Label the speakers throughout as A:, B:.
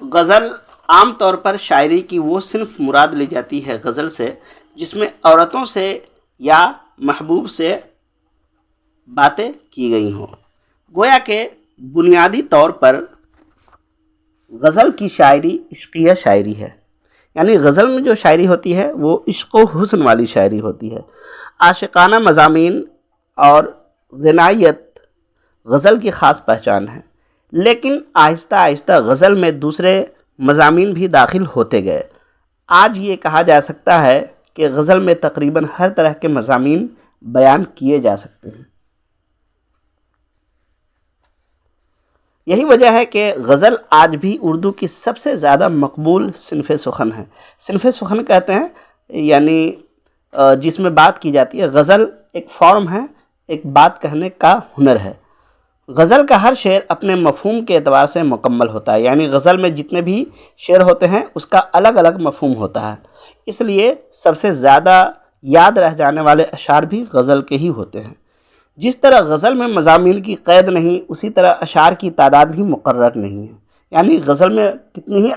A: غزل عام طور پر شاعری کی وہ صنف مراد لی جاتی ہے غزل سے جس میں عورتوں سے یا محبوب سے باتیں کی گئی ہوں۔ گویا کہ بنیادی طور پر غزل کی شاعری عشقیہ شاعری ہے، یعنی غزل میں جو شاعری ہوتی ہے وہ عشق و حسن والی شاعری ہوتی ہے۔ عاشقانہ مضامین اور غنائیت غزل کی خاص پہچان ہے، لیکن آہستہ آہستہ غزل میں دوسرے مضامین بھی داخل ہوتے گئے۔ آج یہ کہا جا سکتا ہے کہ غزل میں تقریباً ہر طرح کے مضامین بیان کیے جا سکتے ہیں۔ یہی وجہ ہے کہ غزل آج بھی اردو کی سب سے زیادہ مقبول صنف سخن ہے۔ صنف سخن کہتے ہیں یعنی جس میں بات کی جاتی ہے۔ غزل ایک فارم ہے، ایک بات کہنے کا ہنر ہے۔ غزل کا ہر شعر اپنے مفہوم کے اعتبار سے مکمل ہوتا ہے، یعنی غزل میں جتنے بھی شعر ہوتے ہیں اس کا الگ الگ مفہوم ہوتا ہے، اس لیے سب سے زیادہ یاد رہ جانے والے اشعار بھی غزل کے ہی ہوتے ہیں۔ جس طرح غزل میں مضامین کی قید نہیں، اسی طرح اشعار کی تعداد بھی مقرر نہیں ہے، یعنی غزل میں کتنی ہی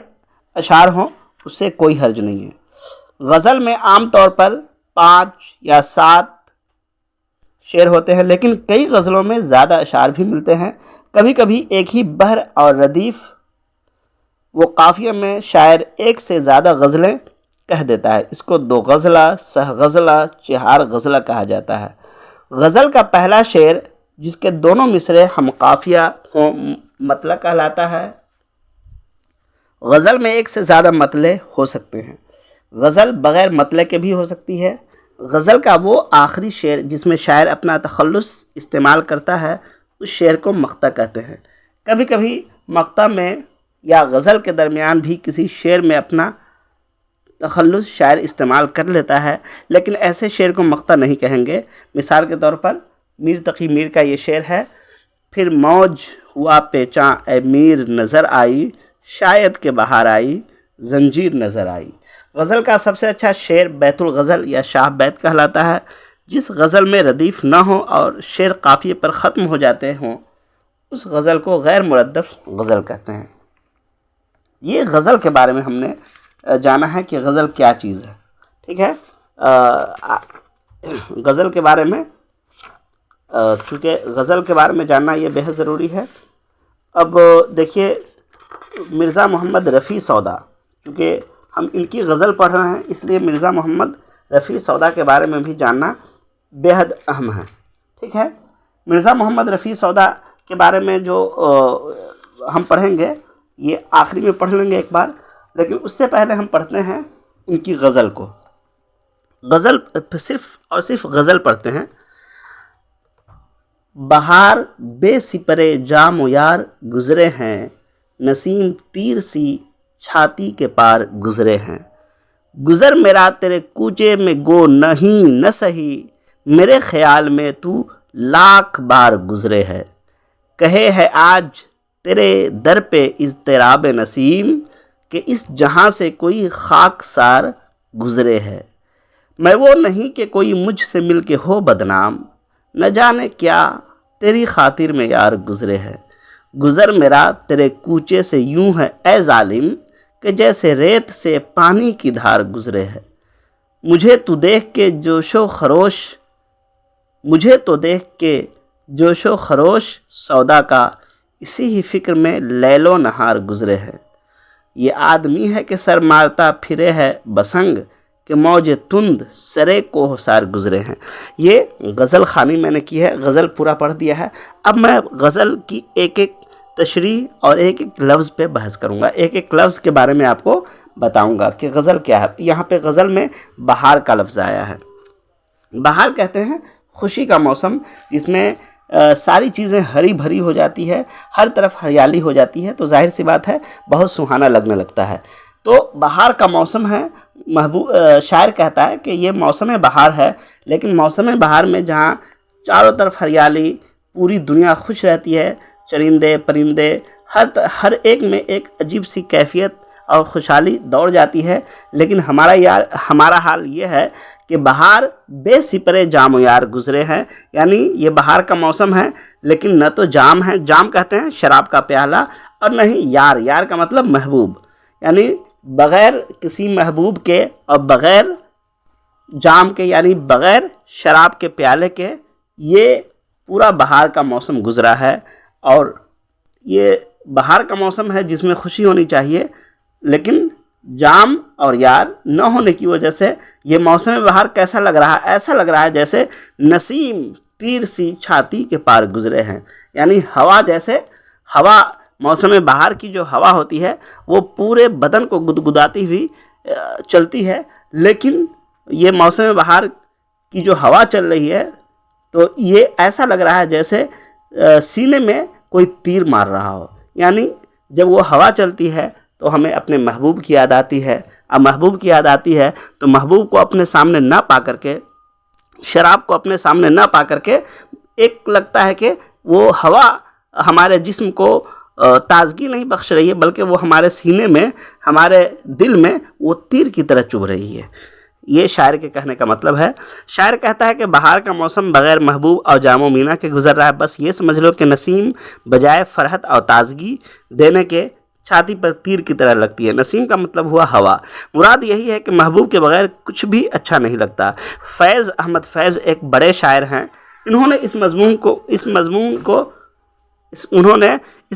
A: اشعار ہوں اس سے کوئی حرج نہیں ہے۔ غزل میں عام طور پر 5 یا 7 شعر ہوتے ہیں، لیکن کئی غزلوں میں زیادہ اشعار بھی ملتے ہیں۔ کبھی کبھی ایک ہی بحر اور ردیف و قافیہ میں شاعر ایک سے زیادہ غزلیں کہہ دیتا ہے، اس کو 2 غزلہ، سہ غزلہ، 4 غزلہ کہا جاتا ہے۔ غزل کا پہلا شعر جس کے دونوں مصرے ہم قافیہ ہوں مطلع کہلاتا ہے۔ غزل میں ایک سے زیادہ مطلع ہو سکتے ہیں، غزل بغیر مطلع کے بھی ہو سکتی ہے۔ غزل کا وہ آخری شعر جس میں شاعر اپنا تخلص استعمال کرتا ہے اس شعر کو مقطع کہتے ہیں۔ کبھی کبھی مقطع میں یا غزل کے درمیان بھی کسی شعر میں اپنا تخلص شاعر استعمال کر لیتا ہے، لیکن ایسے شعر کو مقطع نہیں کہیں گے۔ مثال کے طور پر میر تقی میر کا یہ شعر ہے، پھر موج ہوا پیچاں اے میر نظر آئی، شاید کہ بہار آئی زنجیر نظر آئی۔ غزل کا سب سے اچھا شعر بیت الغزل یا شاہ بیت کہلاتا ہے۔ جس غزل میں ردیف نہ ہو اور شعر قافیے پر ختم ہو جاتے ہوں اس غزل کو غیر مردف غزل کہتے ہیں۔ یہ غزل کے بارے میں ہم نے جانا ہے کہ غزل کیا چیز ہے، ٹھیک ہے۔ غزل کے بارے میں چونکہ غزل کے بارے میں جاننا یہ بہت ضروری ہے۔ اب دیکھیے مرزا محمد رفیع سودا، چونکہ ہم ان کی غزل پڑھ رہے ہیں اس لیے مرزا محمد رفیع سودا کے بارے میں بھی جاننا بےحد اہم ہے، ٹھیک ہے۔ مرزا محمد رفیع سودا کے بارے میں جو ہم پڑھیں گے یہ آخری میں پڑھ لیں گے ایک بار، لیکن اس سے پہلے ہم پڑھتے ہیں ان کی غزل کو۔ غزل صرف اور صرف غزل پڑھتے ہیں۔ بہار بے سپرے جام و یار گزرے ہیں، نسیم تیر سی چھاتی کے پار گزرے ہیں۔ گزر میرا تیرے کوچے میں گو نہیں نہ سہی، میرے خیال میں تو لاکھ بار گزرے ہے۔ کہے ہے آج تیرے در پہ اضطراب نسیم، کہ اس جہاں سے کوئی خاک سار گزرے ہے۔ میں وہ نہیں کہ کوئی مجھ سے مل کے ہو بدنام، نہ جانے کیا تیری خاطر میں یار گزرے ہے۔ گزر میرا تیرے کوچے سے یوں ہے اے ظالم، کہ جیسے ریت سے پانی کی دھار گزرے ہے۔ مجھے تو دیکھ کے جوش و خروش سودا کا، اسی ہی فکر میں لیل و نہار گزرے ہے۔ یہ آدمی ہے کہ سر مارتا پھرے ہے بسنگ، کہ موج تند سرے کوہ سار گزرے ہیں۔ یہ غزل خوانی میں نے کی ہے، غزل پورا پڑھ دیا ہے۔ اب میں غزل کی ایک ایک تشریح اور ایک ایک لفظ پہ بحث کروں گا، ایک ایک لفظ کے بارے میں آپ کو بتاؤں گا کہ غزل کیا ہے۔ یہاں پہ غزل میں بہار کا لفظ آیا ہے۔ بہار کہتے ہیں خوشی کا موسم جس میں ساری چیزیں ہری بھری ہو جاتی ہے، ہر طرف ہریالی ہو جاتی ہے، تو ظاہر سی بات ہے بہت سہانا لگنے لگتا ہے۔ تو بہار کا موسم ہے، شاعر کہتا ہے کہ یہ موسم بہار ہے، لیکن موسم بہار میں جہاں چاروں طرف ہریالی، پوری دنیا خوش رہتی ہے، چرندے پرندے ہر ایک میں ایک عجیب سی کیفیت اور خوشحالی دوڑ جاتی ہے، لیکن ہمارا حال یہ ہے کہ بہار بے سپرے جام و یار گزرے ہیں، یعنی یہ بہار کا موسم ہے لیکن نہ تو جام ہے، جام کہتے ہیں شراب کا پیالہ، اور نہ ہی یار، یار کا مطلب محبوب، یعنی بغیر کسی محبوب کے اور بغیر جام کے یعنی بغیر شراب کے پیالے کے یہ پورا بہار کا موسم گزرا ہے۔ اور یہ بہار کا موسم ہے جس میں خوشی ہونی چاہیے، لیکن جام اور یار نہ ہونے کی وجہ سے یہ موسم بہار کیسا لگ رہا ہے؟ ایسا لگ رہا ہے جیسے نسیم تیر سی چھاتی کے پار گزرے ہیں، یعنی ہوا، جیسے ہوا موسم بہار کی جو ہوا ہوتی ہے وہ پورے بدن کو گدگداتی ہوئی چلتی ہے، لیکن یہ موسم بہار کی جو ہوا چل رہی ہے تو یہ ایسا لگ رہا ہے جیسے سینے میں کوئی تیر مار رہا ہو۔ یعنی جب وہ ہوا چلتی ہے تو ہمیں اپنے محبوب کی یاد آتی ہے، اب محبوب کی یاد آتی ہے تو محبوب کو اپنے سامنے نہ پا کر کے، شراب کو اپنے سامنے نہ پا کر کے ایک لگتا ہے کہ وہ ہوا ہمارے جسم کو تازگی نہیں بخش رہی ہے، بلکہ وہ ہمارے سینے میں، ہمارے دل میں وہ تیر کی طرح چبھ رہی ہے۔ یہ شاعر کے کہنے کا مطلب ہے۔ شاعر کہتا ہے کہ بہار کا موسم بغیر محبوب اور جام و مینا کے گزر رہا ہے، بس یہ سمجھ لو کہ نسیم بجائے فرحت اور تازگی دینے کے چھاتی پر تیر کی طرح لگتی ہے۔ نسیم کا مطلب ہوا ہوا۔ مراد یہی ہے کہ محبوب کے بغیر کچھ بھی اچھا نہیں لگتا۔ فیض احمد فیض ایک بڑے شاعر ہیں، انہوں نے اس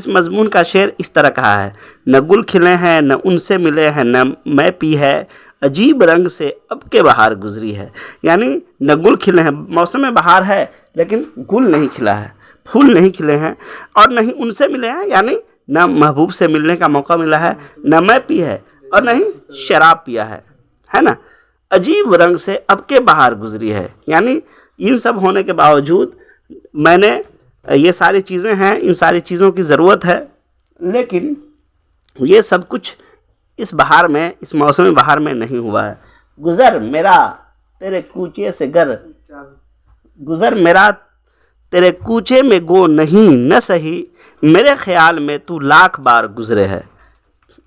A: مضمون کا شعر اس طرح کہا ہے: نہ گل کھلے ہیں، نہ ان سے ملے ہیں، نہ میں پی ہے، عجیب رنگ سے اب کے بہار گزری ہے۔ یعنی نہ گل کھلے ہیں، موسم بہار ہے لیکن گل نہیں کھلا ہے، پھول نہیں کھلے ہیں، اور نہ ہی ان سے ملے ہیں، یعنی نہ محبوب سے ملنے کا موقع ملا ہے، نہ میں پی ہے اور نہ ہی شراب پیا ہے نا، عجیب رنگ سے اب کے بہار گزری ہے۔ یعنی ان سب ہونے کے باوجود میں نے یہ ساری چیزیں ہیں، ان ساری چیزوں کی ضرورت ہے، لیکن یہ سب کچھ اس بہار میں، اس موسم بہار میں نہیں ہوا ہے۔ گزر میرا تیرے کوچے سے گر، گزر میرا تیرے کوچے میں گو نہیں نہ سہی، میرے خیال میں تو لاکھ بار گزرے ہے۔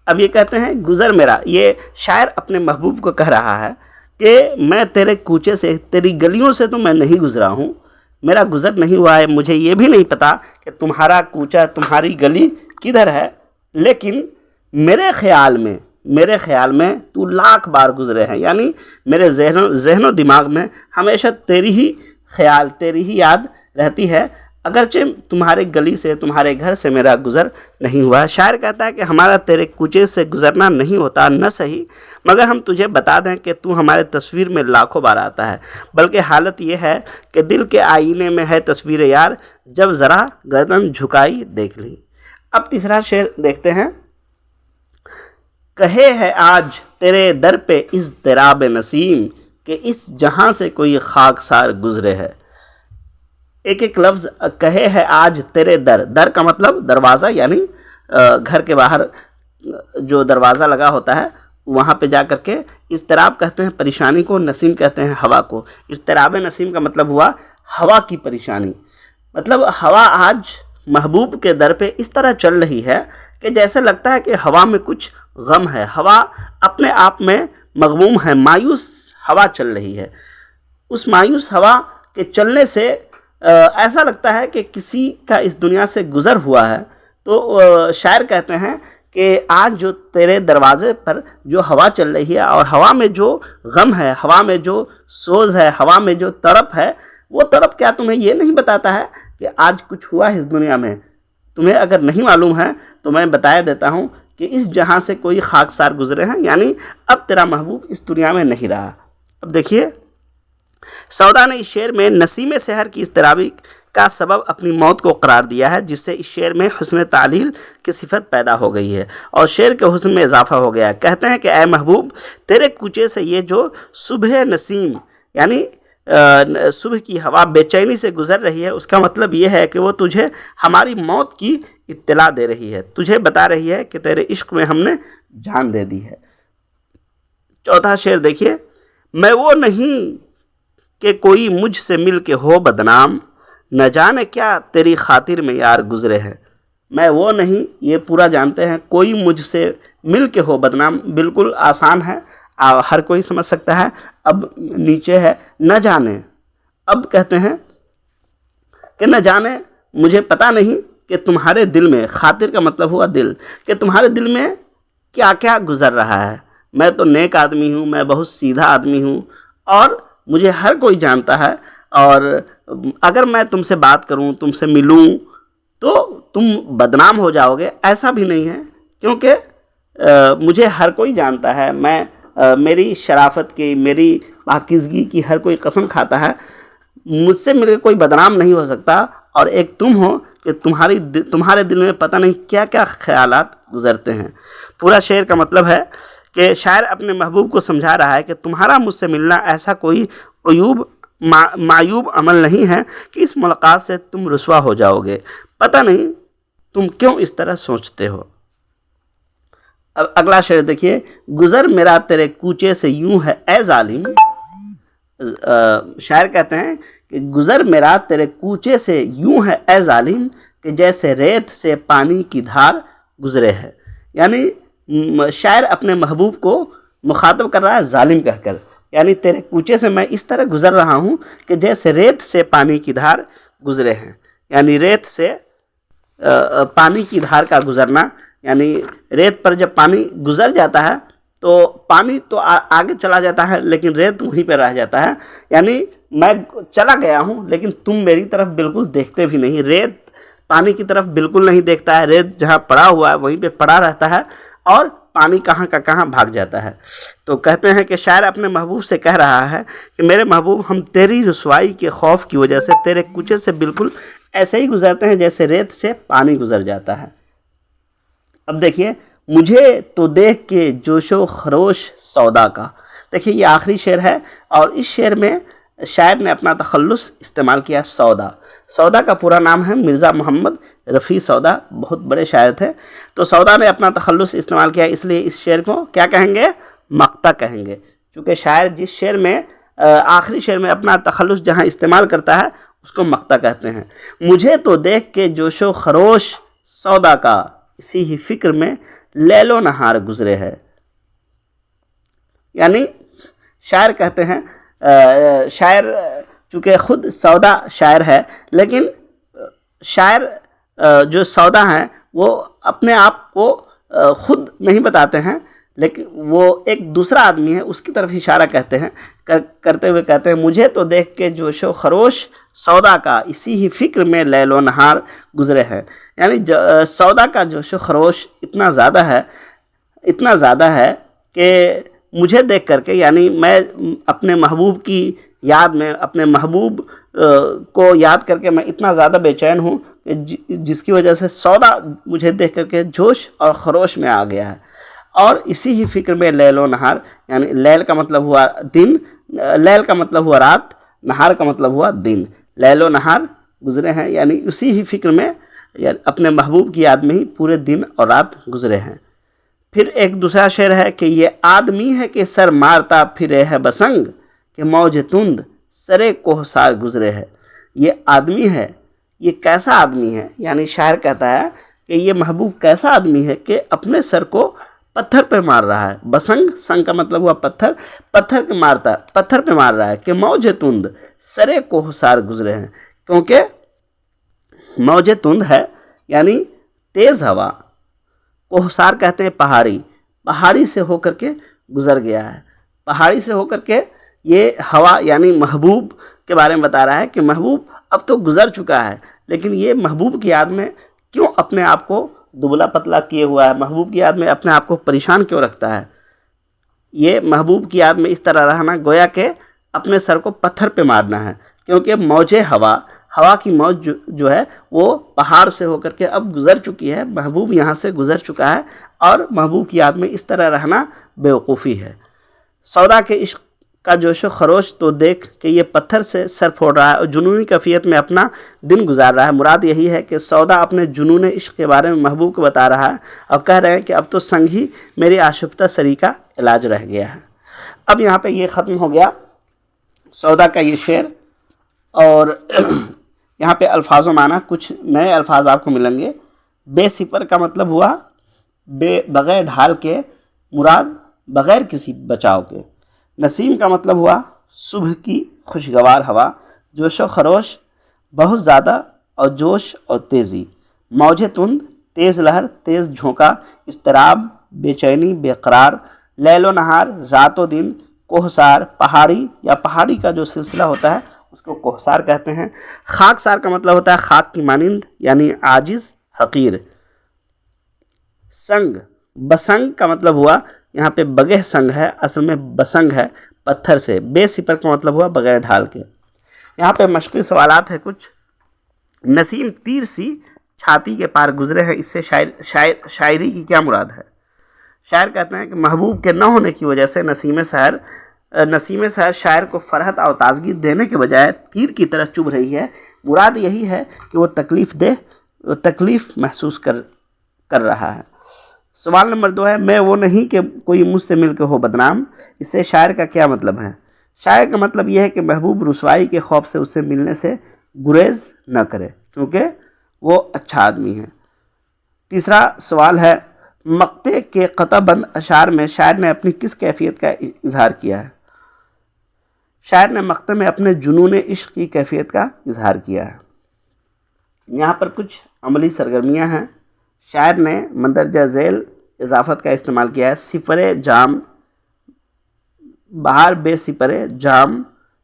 A: اب یہ کہتے ہیں گزر میرا، یہ شاعر اپنے محبوب کو کہہ رہا ہے کہ میں تیرے کوچے سے، تیری گلیوں سے تو میں نہیں گزرا ہوں، میرا گزر نہیں ہوا ہے، مجھے یہ بھی نہیں پتا کہ تمہارا کوچہ، تمہاری گلی کدھر ہے، لیکن میرے خیال میں تو لاکھ بار گزرے ہیں۔ یعنی میرے ذہن و دماغ میں ہمیشہ تیری ہی خیال، تیری ہی یاد رہتی ہے، اگرچہ تمہارے گلی سے، تمہارے گھر سے میرا گزر نہیں ہوا ہے۔ شاعر کہتا ہے کہ ہمارا تیرے کوچے سے گزرنا نہیں ہوتا نہ صحیح، مگر ہم تجھے بتا دیں کہ تو ہمارے تصویر میں لاکھوں بار آتا ہے، بلکہ حالت یہ ہے کہ دل کے آئینے میں ہے تصویر یار، جب ذرا گردن جھکائی دیکھ لی۔ اب تیسرا شعر دیکھتے ہیں: کہے ہے آج تیرے در پہ اضطراب نسیم، کہ اس جہاں سے کوئی خاکسار گزرے ہے۔ ایک ایک لفظ کہے ہے آج تیرے در کا مطلب دروازہ، یعنی گھر کے باہر جو دروازہ لگا ہوتا ہے وہاں پہ جا کر کے اضطراب کہتے ہیں پریشانی کو، نسیم کہتے ہیں ہوا کو۔ اضطراب نسیم کا مطلب ہوا ہوا کی پریشانی، مطلب ہوا آج محبوب کے در پہ اس طرح چل رہی ہے کہ جیسے لگتا ہے کہ ہوا میں کچھ غم ہے، ہوا اپنے آپ میں مغموم ہے، مایوس ہوا چل رہی ہے۔ اس مایوس ہوا کے چلنے سے ایسا لگتا ہے کہ کسی کا اس دنیا سے گزر ہوا ہے۔ تو شاعر کہتے ہیں کہ آج جو تیرے دروازے پر جو ہوا چل رہی ہے، اور ہوا میں جو غم ہے، ہوا میں جو سوز ہے، ہوا میں جو تڑپ ہے، وہ تڑپ کیا تمہیں یہ نہیں بتاتا ہے کہ آج کچھ ہوا ہے اس دنیا میں؟ تمہیں اگر نہیں معلوم ہے تو میں بتایا دیتا ہوں کہ اس جہاں سے کوئی خاکسار گزرے ہیں، یعنی اب تیرا محبوب اس دنیا میں نہیں رہا۔ اب دیکھیے، سودا نے اس شعر میں نسیم سحر کی اضطرابی کا سبب اپنی موت کو قرار دیا ہے، جس سے اس شعر میں حسن تعلیل کی صفت پیدا ہو گئی ہے اور شعر کے حسن میں اضافہ ہو گیا ہے۔ کہتے ہیں کہ اے محبوب، تیرے کوچے سے یہ جو صبح نسیم، یعنی صبح کی ہوا بے چینی سے گزر رہی ہے، اس کا مطلب یہ ہے کہ وہ تجھے ہماری موت کی اطلاع دے رہی ہے، تجھے بتا رہی ہے کہ تیرے عشق میں ہم نے جان دے دی ہے۔ چوتھا شعر دیکھیے: میں وہ نہیں کہ کوئی مجھ سے مل کے ہو بدنام، نہ جانے کیا تیری خاطر میں یار گزرے ہیں۔ میں وہ نہیں، یہ پورا جانتے ہیں، کوئی مجھ سے مل کے ہو بدنام، بالکل آسان ہے، ہر کوئی سمجھ سکتا ہے۔ اب نیچے ہے نہ جانے، اب کہتے ہیں کہ نہ جانے، مجھے پتہ نہیں کہ تمہارے دل میں، خاطر کا مطلب ہوا دل، کہ تمہارے دل میں کیا کیا گزر رہا ہے۔ میں تو نیک آدمی ہوں، میں بہت سیدھا آدمی ہوں اور مجھے ہر کوئی جانتا ہے، اور اگر میں تم سے بات کروں، تم سے ملوں تو تم بدنام ہو جاؤ گے۔ ایسا بھی نہیں ہے، کیونکہ مجھے ہر کوئی جانتا ہے، میں میری شرافت کی، میری پاکیزگی کی ہر کوئی قسم کھاتا ہے، مجھ سے مل کے کوئی بدنام نہیں ہو سکتا۔ اور ایک تم ہو کہ تمہارے دل میں پتہ نہیں کیا کیا خیالات گزرتے ہیں۔ پورا شعر کا مطلب ہے کہ شاعر اپنے محبوب کو سمجھا رہا ہے کہ تمہارا مجھ سے ملنا ایسا کوئی معیوب عمل نہیں ہے کہ اس ملاقات سے تم رسوا ہو جاؤ گے۔ پتہ نہیں تم کیوں اس طرح سوچتے ہو۔ اب اگلا شعر دیکھیے، گزر میرا تیرے کوچے سے یوں ہے اے ظالم۔ شاعر کہتے ہیں کہ گزر میرا تیرے کوچے سے یوں ہے اے ظالم، کہ جیسے ریت سے پانی کی دھار گزرے ہے۔ یعنی شاعر اپنے محبوب کو مخاطب کر رہا ہے ظالم کہہ کر، یعنی تیرے کوچے سے میں اس طرح گزر رہا ہوں کہ جیسے ریت سے پانی کی دھار گزرے ہیں۔ یعنی ریت سے پانی کی دھار کا گزرنا، یعنی ریت پر جب پانی گزر جاتا ہے تو پانی تو آگے چلا جاتا ہے لیکن ریت وہیں پہ رہ جاتا ہے۔ یعنی میں چلا گیا ہوں لیکن تم میری طرف بالکل دیکھتے بھی نہیں، ریت پانی کی طرف بالکل نہیں دیکھتا ہے، ریت جہاں پڑا ہوا ہے وہیں پہ پڑا رہتا ہے اور پانی کہاں کا کہاں بھاگ جاتا ہے۔ تو کہتے ہیں کہ شاعر اپنے محبوب سے کہہ رہا ہے کہ میرے محبوب، ہم تیری رسوائی کے خوف کی وجہ سے تیرے کوچے سے بالکل ایسے ہی گزرتے ہیں جیسے ریت سے پانی گزر جاتا ہے۔ اب دیکھیے، مجھے تو دیکھ کے جوش و خروش سودا کا۔ دیکھیے یہ آخری شعر ہے اور اس شعر میں شاعر نے اپنا تخلص استعمال کیا سودا۔ سودا کا پورا نام ہے مرزا محمد رفیع سودا، بہت بڑے شاعر تھے۔ تو سودا نے اپنا تخلص استعمال کیا، اس لیے اس شعر کو کیا کہیں گے؟ مقطع کہیں گے، چونکہ شاعر جس شعر میں آخری شعر میں اپنا تخلص جہاں استعمال کرتا ہے اس کو مقطع کہتے ہیں۔ مجھے تو دیکھ کے جوش و خروش سودا کا، اسی ہی فکر میں لیل و نہار گزرے ہے۔ یعنی شاعر کہتے ہیں، شاعر چونکہ خود سودا شاعر ہے، لیکن شاعر جو سودا ہیں وہ اپنے آپ کو خود نہیں بتاتے ہیں، لیکن وہ ایک دوسرا آدمی ہے اس کی طرف اشارہ کرتے ہوئے کہتے ہیں مجھے تو دیکھ کے جوش و خروش سودا کا، اسی ہی فکر میں لیل و نہار گزرے ہیں۔ یعنی سودا کا جوش و خروش اتنا زیادہ ہے کہ مجھے دیکھ کر کے، یعنی میں اپنے محبوب کی یاد میں، اپنے محبوب کو یاد کر کے میں اتنا زیادہ بے چین ہوں کہ جس کی وجہ سے سودا مجھے دیکھ کر کے جوش اور خروش میں آ گیا ہے۔ اور اسی ہی فکر میں لیل و نہار، یعنی لیل کا مطلب ہوا دن، لیل کا مطلب ہوا رات، نہار کا مطلب ہوا دن، لیل و نہار گزرے ہیں، یعنی اسی ہی فکر میں اپنے محبوب کی یاد میں ہی پورے دن اور رات گزرے ہیں۔ پھر ایک دوسرا شعر ہے کہ یہ آدمی ہے کہ سر مارتا پھرے ہے بسنگ، کہ موج تند سرے کوہسار گزرے ہے۔ یہ آدمی ہے، یہ کیسا آدمی ہے؟ یعنی شاعر کہتا ہے کہ یہ محبوب کیسا آدمی ہے کہ اپنے سر کو پتھر پہ مار رہا ہے۔ بسنگ، سنگ کا مطلب ہوا پتھر، پتھر پہ مار رہا ہے کہ موج تند سرے کوہسار گزرے ہیں، کیونکہ موج تند ہے یعنی تیز ہوا، کوہسار کہتے ہیں پہاڑی سے ہو کر کے گزر گیا ہے۔ پہاڑی سے ہو کر کے یہ ہوا یعنی محبوب کے بارے میں بتا رہا ہے کہ محبوب اب تو گزر چکا ہے، لیکن یہ محبوب کی یاد میں کیوں اپنے آپ کو دبلا پتلا کیے ہوا ہے، محبوب کی یاد میں اپنے آپ کو پریشان کیوں رکھتا ہے؟ یہ محبوب کی یاد میں اس طرح رہنا گویا کہ اپنے سر کو پتھر پہ مارنا ہے، کیونکہ موج ہوا کی موج جو ہے وہ پہاڑ سے ہو کر کے اب گزر چکی ہے، محبوب یہاں سے گزر چکا ہے، اور محبوب کی یاد میں اس طرح رہنا بیوقوفی ہے۔ سودا کے عشق کا جوش و خروش تو دیکھ کہ یہ پتھر سے سر پھوڑ رہا ہے اور جنونی کیفیت میں اپنا دن گزار رہا ہے۔ مراد یہی ہے کہ سودا اپنے جنون عشق کے بارے میں محبوب کو بتا رہا ہے اور کہہ رہے ہیں کہ اب تو سنگ ہی میری آشفتہ سری کا علاج رہ گیا ہے۔ اب یہاں پہ یہ ختم ہو گیا سودا کا یہ شعر، اور یہاں پہ الفاظ و معنی کچھ نئے الفاظ آپ کو ملیں گے۔ بے سپر کا مطلب ہوا بغیر ڈھال کے، مراد بغیر کسی بچاؤ کے۔ نسیم کا مطلب ہوا صبح کی خوشگوار ہوا۔ جوش و خروش بہت زیادہ اور جوش اور تیزی۔ موج تند، تیز لہر، تیز جھونکا، اضطراب، بے چینی، بے قرار، لیل و نہار، رات و دن، کوہسار، پہاڑی یا پہاڑی کا جو سلسلہ ہوتا ہے اس کو کوہسار کہتے ہیں۔ خاکسار کا مطلب ہوتا ہے خاک کی مانند یعنی عاجز، حقیر۔ سنگ، بسنگ کا مطلب ہوا، یہاں پہ بگہ سنگ ہے، اصل میں بسنگ ہے، پتھر سے۔ بے سپر کا مطلب ہوا بغیر ڈھال کے۔ یہاں پہ مشقی سوالات ہیں کچھ۔ نسیم تیر سی چھاتی کے پار گزرے ہیں، اس سے شاعری کی کیا مراد ہے؟ شاعر کہتے ہیں کہ محبوب کے نہ ہونے کی وجہ سے نسیم سحر شاعر کو فرحت اور تازگی دینے کے بجائے تیر کی طرح چبھ رہی ہے۔ مراد یہی ہے کہ وہ تکلیف محسوس کر رہا ہے۔ سوال نمبر 2 ہے، میں وہ نہیں کہ کوئی مجھ سے مل کے ہو بدنام، اس سے شاعر کا کیا مطلب ہے؟ شاعر کا مطلب یہ ہے کہ محبوب رسوائی کے خوف سے اس سے ملنے سے گریز نہ کرے کیونکہ وہ اچھا آدمی ہے۔ تیسرا سوال ہے، مقطع کے قطع بند اشعار میں شاعر نے اپنی کس کیفیت کا اظہار کیا ہے؟ شاعر نے مقطع میں اپنے جنون عشق کی کیفیت کا اظہار کیا ہے۔ یہاں پر کچھ عملی سرگرمیاں ہیں۔ شاعر نے مندرجہ ذیل اضافت کا استعمال کیا ہے۔ سپرے جام، بہار بے سپرے جام،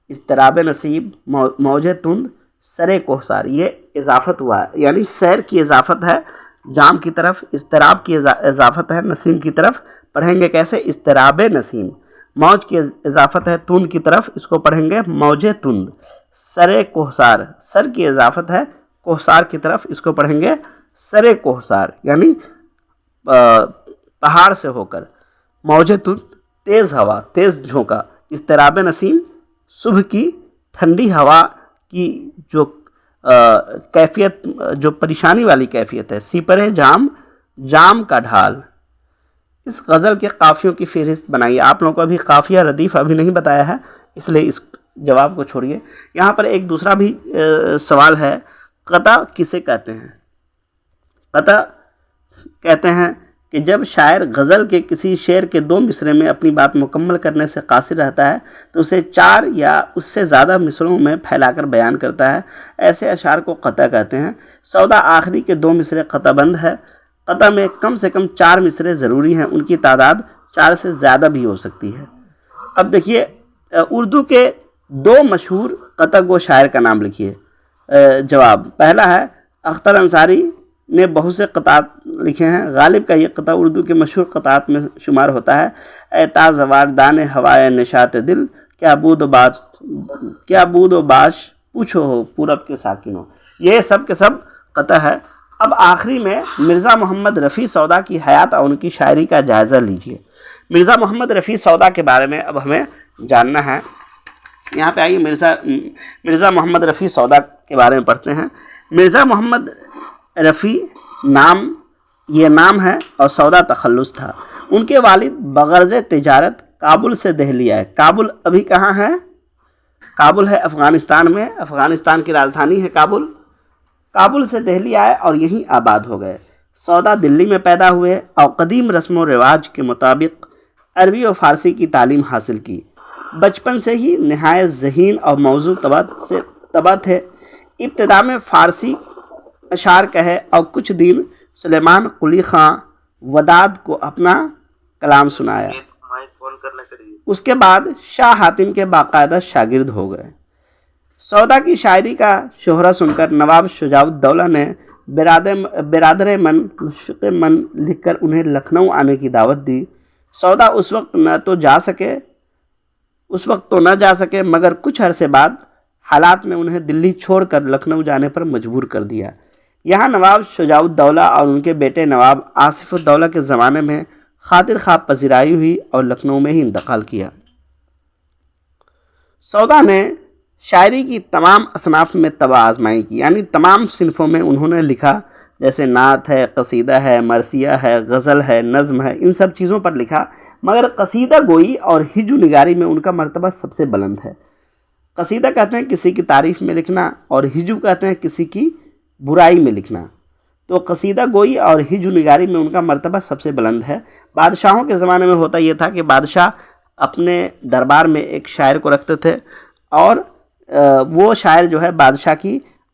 A: اضطراب نصیب، موج تند، سرے کوہسار، یہ اضافت ہوا ہے، یعنی سیر کی اضافت ہے جام کی طرف، اضطراب کی اضافت ہے نسیم کی طرف۔ پڑھیں گے کیسے؟ اضطراب نسیم۔ موج کی اضافت ہے تند کی طرف، اس کو پڑھیں گے موج تند۔ سرے کوہسار، سر کی اضافت ہے کوہسار کی طرف، اس کو پڑھیں گے سرے کوہسار، یعنی پہاڑ سے ہو کر۔ موج تند، تیز ہوا، تیز جھونکا۔ اضطراب نسیم، صبح کی ٹھنڈی ہوا کی جو کیفیت، جو پریشانی والی کیفیت ہے۔ سپرے جام، جام کا ڈھال۔ اس غزل کے قافیوں کی فہرست بنائیے۔ آپ لوگوں کو ابھی قافیہ ردیف ابھی نہیں بتایا ہے، اس لیے اس جواب کو چھوڑیے۔ یہاں پر ایک دوسرا بھی سوال ہے، قطع کسے کہتے ہیں؟ قطع کہتے ہیں کہ جب شاعر غزل کے کسی شعر کے 2 مصرے میں اپنی بات مکمل کرنے سے قاصر رہتا ہے تو اسے 4 یا اس سے زیادہ مصروں میں پھیلا کر بیان کرتا ہے، ایسے اشعار کو قطع کہتے ہیں۔ سودا آخری کے 2 مصرے قطع بند ہے۔ قطع میں کم سے کم 4 مصرے ضروری ہیں، ان کی تعداد 4 سے زیادہ بھی ہو سکتی ہے۔ اب دیکھیے، اردو کے 2 مشہور قطع گو شاعر کا نام لکھیے۔ جواب پہلا ہے، اختر انصاری نے بہت سے قطعات لکھے ہیں۔ غالب کا یہ قطع اردو کے مشہور قطعات میں شمار ہوتا ہے۔ اے تازوار دان ہوائے نشاط دل، کیا بود و باش پوچھو ہو پورب کے ساکنوں۔ یہ سب کے سب قطع ہے۔ اب آخری میں مرزا محمد رفیع سودا کی حیات اور ان کی شاعری کا جائزہ لیجیے۔ مرزا محمد رفیع سودا کے بارے میں اب ہمیں جاننا ہے۔ یہاں پہ آئیے، مرزا محمد رفیع سودا کے بارے میں پڑھتے ہیں۔ مرزا محمد رفیع یہ نام ہے اور سودا تخلص تھا۔ ان کے والد بغرض تجارت کابل سے دہلی آئے۔ کابل ابھی کہاں ہے؟ کابل ہے افغانستان میں، افغانستان کی راجدھانی ہے کابل۔ کابل سے دہلی آئے اور یہیں آباد ہو گئے۔ سودا دلی میں پیدا ہوئے اور قدیم رسم و رواج کے مطابق عربی و فارسی کی تعلیم حاصل کی۔ بچپن سے ہی نہایت ذہین اور موضوع طبع تھے۔ ابتدا میں فارسی اشعار کہے اور کچھ دن سلیمان قلی خاں وداد کو اپنا کلام سنایا۔ اس کے بعد شاہ حاتم کے باقاعدہ شاگرد ہو گئے۔ سودا کی شاعری کا شہرہ سن کر نواب شجاع الدولہ نے برادر من مشفق من لکھ کر انہیں لکھنؤ آنے کی دعوت دی۔ سودا اس وقت تو نہ جا سکے مگر کچھ عرصے بعد حالات نے انہیں دلی چھوڑ کر لکھنؤ جانے پر مجبور کر دیا۔ یہاں نواب شجاع الدولہ اور ان کے بیٹے نواب آصف الدولہ کے زمانے میں خاطر خواہ پذیرائی ہوئی اور لکھنؤ میں ہی انتقال کیا۔ سودا نے شاعری کی تمام اصناف میں طبع آزمائی کی، یعنی تمام صنفوں میں انہوں نے لکھا، جیسے نعت ہے، قصیدہ ہے، مرثیہ ہے، غزل ہے، نظم ہے، ان سب چیزوں پر لکھا، مگر قصیدہ گوئی اور ہجو نگاری میں ان کا مرتبہ سب سے بلند ہے۔ قصیدہ کہتے ہیں کسی کی تعریف میں لکھنا اور ہجو کہتے ہیں کسی کی برائی میں لکھنا، تو قصیدہ گوئی اور ہجو نگاری میں ان کا مرتبہ سب سے بلند ہے۔ بادشاہوں کے زمانے میں ہوتا یہ تھا کہ بادشاہ اپنے دربار میں ایک شاعر کو رکھتے تھے اور وہ شاعر جو ہے بادشاہ کی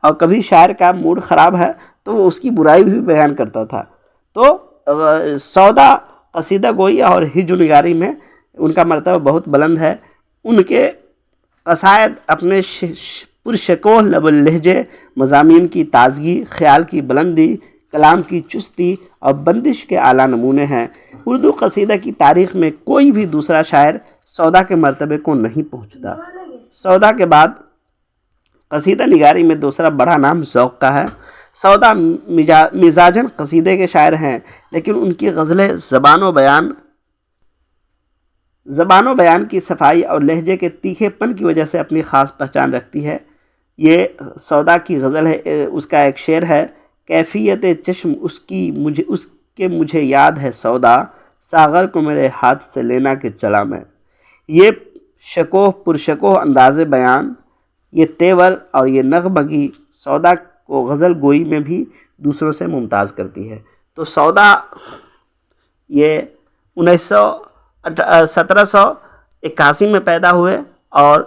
A: اور کبھی شاعر کا موڈ خراب ہے تو وہ اس کی برائی بھی بیان کرتا تھا۔ تو سودا قصیدہ گوئی اور ہجو نگاری میں ان کا مرتبہ بہت بلند ہے۔ ان کے قصائد اپنے پرشکوہ لب لہجے، مضامین کی تازگی، خیال کی بلندی، کلام کی چستی اور بندش کے اعلیٰ نمونے ہیں۔ اردو قصیدہ کی تاریخ میں کوئی بھی دوسرا شاعر سودا کے مرتبے کو نہیں پہنچتا۔ سودا کے بعد قصیدہ نگاری میں دوسرا بڑا نام ذوق کا ہے۔ سودا مزاجن قصیدے کے شاعر ہیں، لیکن ان کی غزلیں زبان و بیان کی صفائی اور لہجے کے تیکھے پن کی وجہ سے اپنی خاص پہچان رکھتی ہے۔ یہ سودا کی غزل ہے، اس کا ایک شعر ہے، کیفیت چشم اس کے مجھے یاد ہے سودا، ساغر کو میرے ہاتھ سے لینا کہ چلا میں۔ یہ پرشکوہ انداز بیان، یہ تیور اور یہ نغمگی سودا کو غزل گوئی میں بھی دوسروں سے ممتاز کرتی ہے۔ تو سودا یہ 1781 میں پیدا ہوئے اور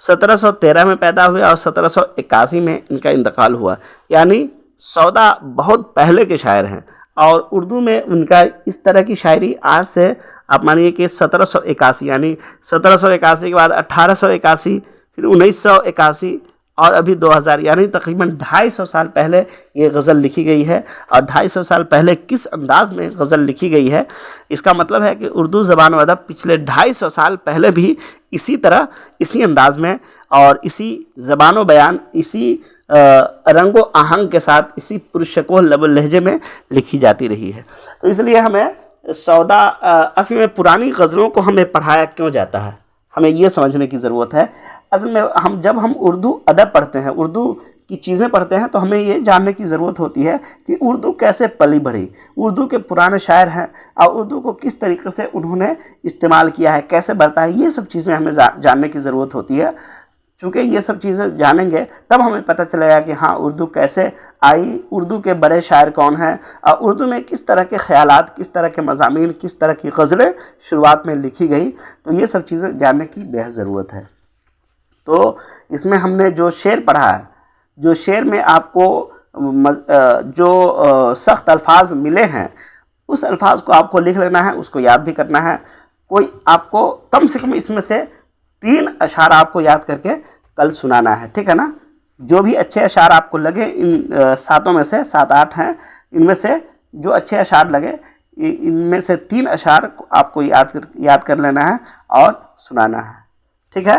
A: 1713 میں پیدا ہوئے اور 1781 میں ان کا انتقال ہوا، یعنی سودا بہت پہلے کے شاعر ہیں۔ اور اردو میں ان کا اس طرح کی شاعری آج سے آپ مانیے کہ 1781، یعنی 1781 کے بعد 1881، پھر 1981 اور ابھی 2000، یعنی تقریباً 250 سال پہلے یہ غزل لکھی گئی ہے۔ اور 250 سال پہلے کس انداز میں غزل لکھی گئی ہے، اس کا مطلب ہے کہ اردو زبان و ادب پچھلے 250 سال پہلے بھی اسی طرح، اسی انداز میں اور اسی زبان و بیان، اسی رنگ و آہنگ کے ساتھ، اسی پرشکوہ لب لہجے میں لکھی جاتی رہی ہے۔ تو اس لیے ہمیں سودا اصل میں پرانی غزلوں کو ہمیں پڑھایا کیوں جاتا ہے، ہمیں یہ سمجھنے کی ضرورت ہے۔ اصل میں جب ہم اردو ادب پڑھتے ہیں، اردو کی چیزیں پڑھتے ہیں، تو ہمیں یہ جاننے کی ضرورت ہوتی ہے کہ اردو کیسے پلی بڑھی، اردو کے پرانے شاعر ہیں اور اردو کو کس طریقے سے انہوں نے استعمال کیا ہے، کیسے بڑھتا ہے، یہ سب چیزیں ہمیں جاننے کی ضرورت ہوتی ہے۔ چونکہ یہ سب چیزیں جانیں گے تب ہمیں پتہ چلے گا کہ ہاں اردو کیسے آئی، اردو کے بڑے شاعر کون ہیں، اور اردو میں کس طرح کے خیالات، کس طرح کے مضامین، کس طرح کی غزلیں شروعات میں لکھی گئی۔ تو یہ سب چیزیں جاننے کی بہت ضرورت ہے۔ تو اس میں ہم نے جو شعر پڑھا ہے، جو شعر میں آپ کو جو سخت الفاظ ملے ہیں، اس الفاظ کو آپ کو لکھ لینا ہے، اس کو یاد بھی کرنا ہے۔ کوئی آپ کو کم سے کم اس میں سے 3 اشعار آپ کو یاد کر کے کل سنانا ہے، ٹھیک ہے نا؟ جو بھی اچھے اشعار آپ کو لگے، ان 7 میں سے 7-8 ہیں، ان میں سے جو اچھے اشعار لگے، ان میں سے 3 اشعار آپ کو یاد کر لینا ہے اور سنانا ہے، ٹھیک ہے؟